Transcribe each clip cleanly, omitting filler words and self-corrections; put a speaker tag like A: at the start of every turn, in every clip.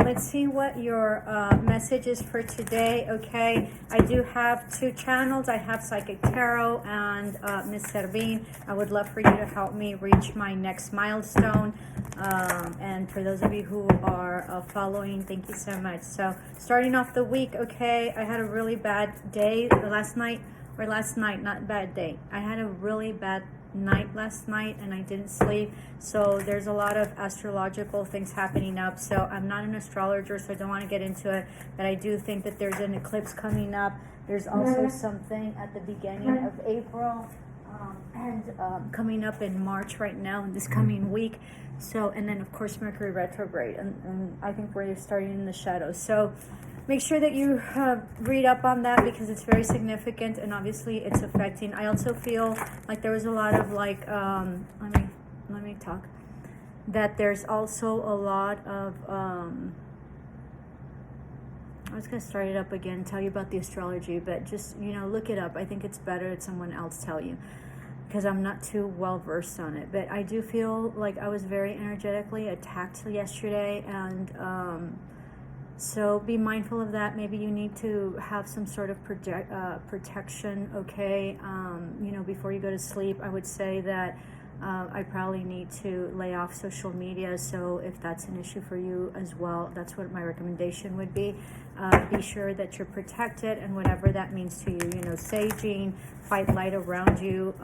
A: let's see what your message is for today. Okay, I do have 2 channels. I have Psychic Tarot and Miss Servin. I would love for you to help me reach my next milestone. And for those of you who are following, thank you so much. So starting off the week, okay, I had a really bad day last night, not bad day. I had a really bad night last night and I didn't sleep, so there's a lot of astrological things happening up. So I'm not an astrologer, so I don't want to get into it, but I do think that there's an eclipse coming up. There's also something at the beginning of April and coming up in March right now in this coming week. So, and then of course Mercury retrograde, and I think we're starting in the shadows. So make sure that you read up on that because it's very significant and obviously it's affecting. I also feel like there was a lot of like, let me talk, that there's also a lot of, I was going to start it up again, tell you about the astrology, but just, you know, look it up. I think it's better that someone else tell you, because I'm not too well versed on it. But I do feel like I was very energetically attacked yesterday, and so be mindful of that. Maybe you need to have some sort of protection, okay? You know, before you go to sleep, I would say that I probably need to lay off social media. So if that's an issue for you as well, that's what my recommendation would be. Be sure that you're protected, and whatever that means to you, you know, saging, white light around you,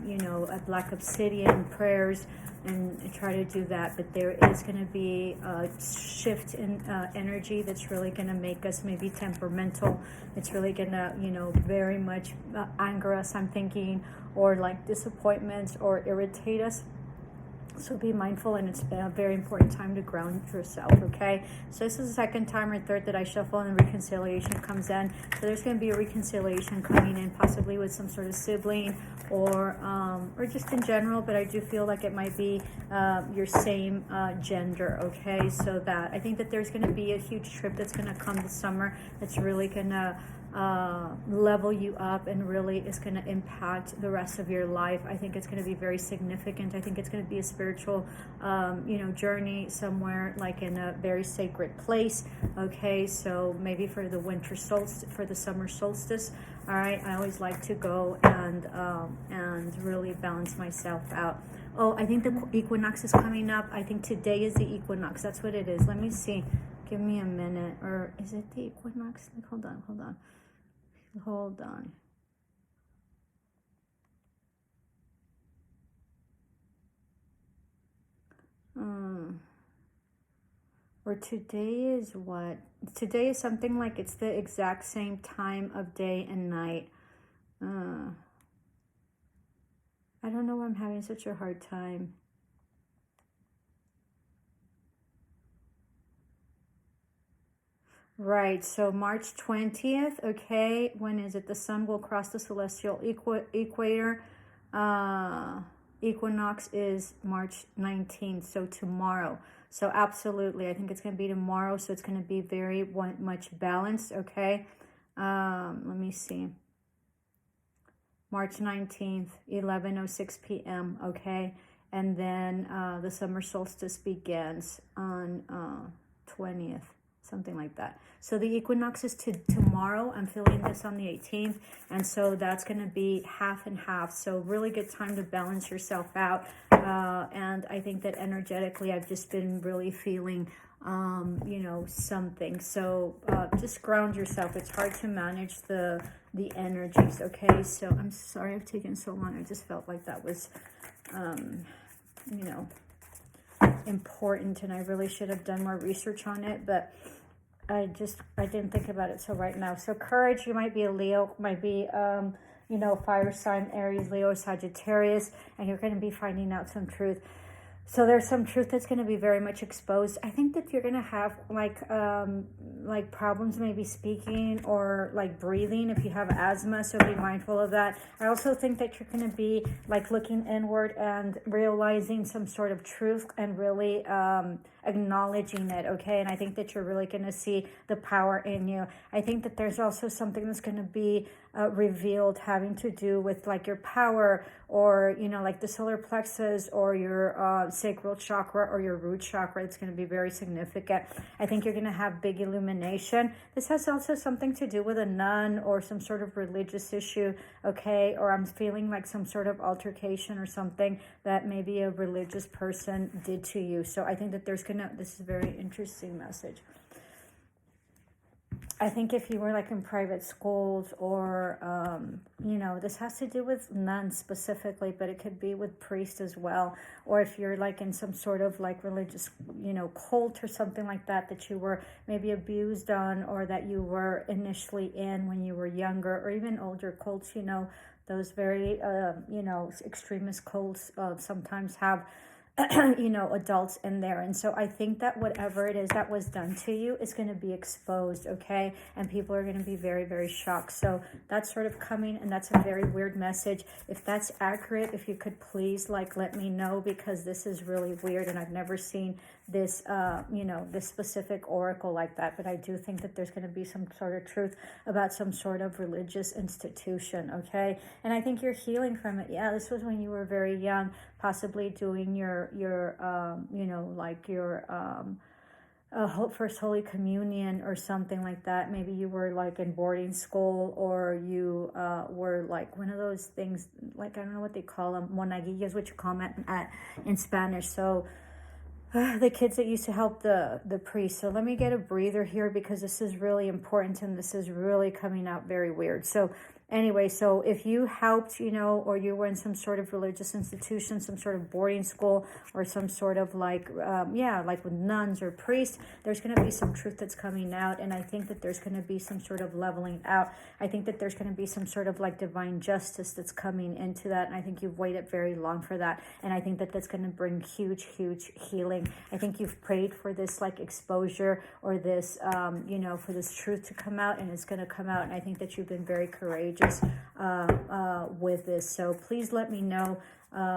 A: you know, a black obsidian, prayers, and try to do that. But there is going to be a shift in energy that's really going to make us maybe temperamental. It's really going to, you know, very much anger us, I'm thinking, or like disappointments or irritate us. So be mindful, and it's a very important time to ground yourself, okay? So this is the second time or third that I shuffle and reconciliation comes in. So there's going to be a reconciliation coming in, possibly with some sort of sibling or just in general, but I do feel like it might be your same gender, okay? So that I think that there's going to be a huge trip that's going to come this summer that's really going to level you up and really is going to impact the rest of your life. I think it's going to be very significant. I think it's going to be a spiritual you know, journey somewhere like in a very sacred place, okay? So maybe for the winter solstice, for the summer solstice, all right, I always like to go and really balance myself out. Oh, I think the equinox is coming up. I think today is the equinox. That's what it is. Let me see. Give me a minute. Or is it the equinox? Hold on. Or today is what? Today is something like it's the exact same time of day and night. I don't know why I'm having such a hard time. Right, so March 20th, okay, when is it? The sun will cross the celestial equator. Equinox is March 19th, so tomorrow. So absolutely, I think it's going to be tomorrow, so it's going to be very much balanced, okay? Let me see. March 19th, 11:06 p.m., okay? And then the summer solstice begins on 20th. Something like that. So the equinox is tomorrow. I'm feeling this on the 18th. And so that's going to be half and half. So really good time to balance yourself out. And I think that energetically, I've just been really feeling, you know, something. So just ground yourself. It's hard to manage the energies, okay? So I'm sorry I've taken so long. I just felt like that was, you know, important, and I really should have done more research on it, but I didn't think about it till right now. So courage, you might be a Leo, might be you know, fire sign, Aries, Leo, Sagittarius, and you're going to be finding out some truth. So there's some truth that's going to be very much exposed. I think that you're going to have like problems maybe speaking or like breathing if you have asthma, so be mindful of that. I also think that you're going to be like looking inward and realizing some sort of truth and really acknowledging it, okay? And I think that you're really going to see the power in you. I think that there's also something that's going to be revealed having to do with like your power, or you know, like the solar plexus, or your sacral chakra, or your root chakra. It's going to be very significant. I think you're going to have big illumination. This has also something to do with a nun or some sort of religious issue, okay? Or I'm feeling like some sort of altercation or something that maybe a religious person did to you. So I think that this is a very interesting message. I think if you were like in private schools, or, you know, this has to do with nuns specifically, but it could be with priests as well. Or if you're like in some sort of like religious, you know, cult or something like that, that you were maybe abused on, or that you were initially in when you were younger, or even older cults, you know, those very, you know, extremist cults sometimes have you know, adults in there. And so I think that whatever it is that was done to you is going to be exposed, okay? And people are going to be very, very shocked. So that's sort of coming, and that's a very weird message. If that's accurate, if you could please like let me know, because this is really weird and I've never seen this, you know, this specific oracle like that. But I do think that there's going to be some sort of truth about some sort of religious institution, okay? And I think you're healing from it. Yeah, this was when you were very young, possibly doing your you know, like your first Holy Communion or something like that. Maybe you were like in boarding school, or you were like one of those things, like I don't know what they call them, monaguillas, which you call them in Spanish. So the kids that used to help the priest. So let me get a breather here, because this is really important and this is really coming out very weird. So anyway, so if you helped, you know, or you were in some sort of religious institution, some sort of boarding school, or some sort of like, yeah, like with nuns or priests, there's going to be some truth that's coming out. And I think that there's going to be some sort of leveling out. I think that there's going to be some sort of like divine justice that's coming into that. And I think you've waited very long for that. And I think that that's going to bring huge, huge healing. I think you've prayed for this like exposure, or this, you know, for this truth to come out, and it's going to come out. And I think that you've been very courageous with this. So please let me know,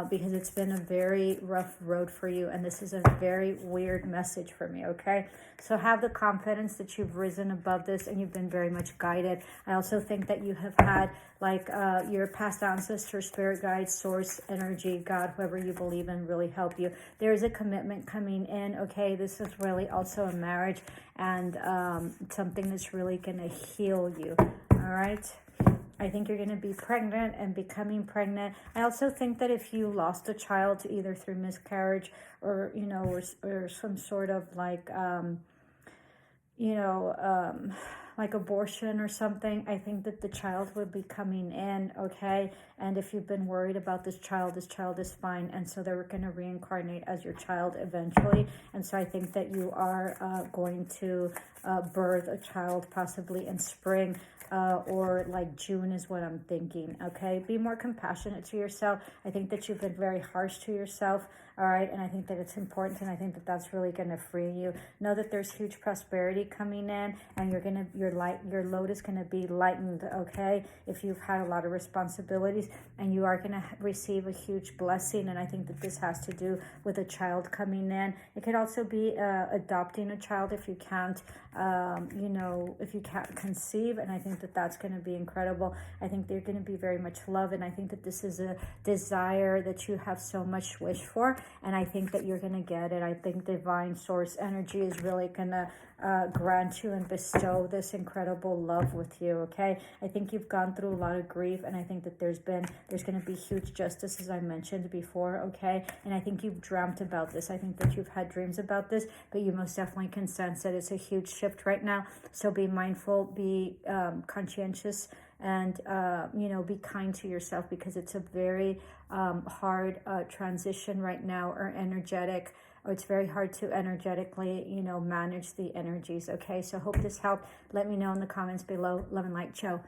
A: because it's been a very rough road for you, and this is a very weird message for me, okay? So have the confidence that you've risen above this, and you've been very much guided. I also think that you have had like your past ancestors, spirit guides, source energy, God, whoever you believe in, really help you. There is a commitment coming in, okay? This is really also a marriage, and something that's really going to heal you, all right? I think you're going to be pregnant and becoming pregnant. I also think that if you lost a child, either through miscarriage, or, you know, or some sort of like, you know, like abortion or something, I think that the child will be coming in, okay? And if you've been worried about this child is fine. And so they're going to reincarnate as your child eventually. And so I think that you are going to birth a child possibly in spring, or like June is what I'm thinking, okay? Be more compassionate to yourself. I think that you've been very harsh to yourself, all right? And I think that it's important, and I think that that's really going to free you. Know that there's huge prosperity coming in, and your load is going to be lightened, okay? If you've had a lot of responsibilities, and you are going to receive a huge blessing. And I think that this has to do with a child coming in. It could also be adopting a child if you can't, you know, if you can't conceive. And I think that that's going to be incredible. I think they're going to be very much loved, and I think that this is a desire that you have so much wish for, and I think that you're going to get it. I think divine source energy is really going to grant you and bestow this incredible love with you, okay? I think you've gone through a lot of grief, and I think that there's going to be huge justice, as I mentioned before, okay? And I think you've dreamt about this. I think that you've had dreams about this, but you most definitely can sense that it's a huge shift right now. So be mindful, be conscientious, and you know, be kind to yourself, because it's a very hard transition right now, or energetic. It's very hard to energetically, you know, manage the energies, okay? So hope this helped. Let me know in the comments below. Love and light. Ciao.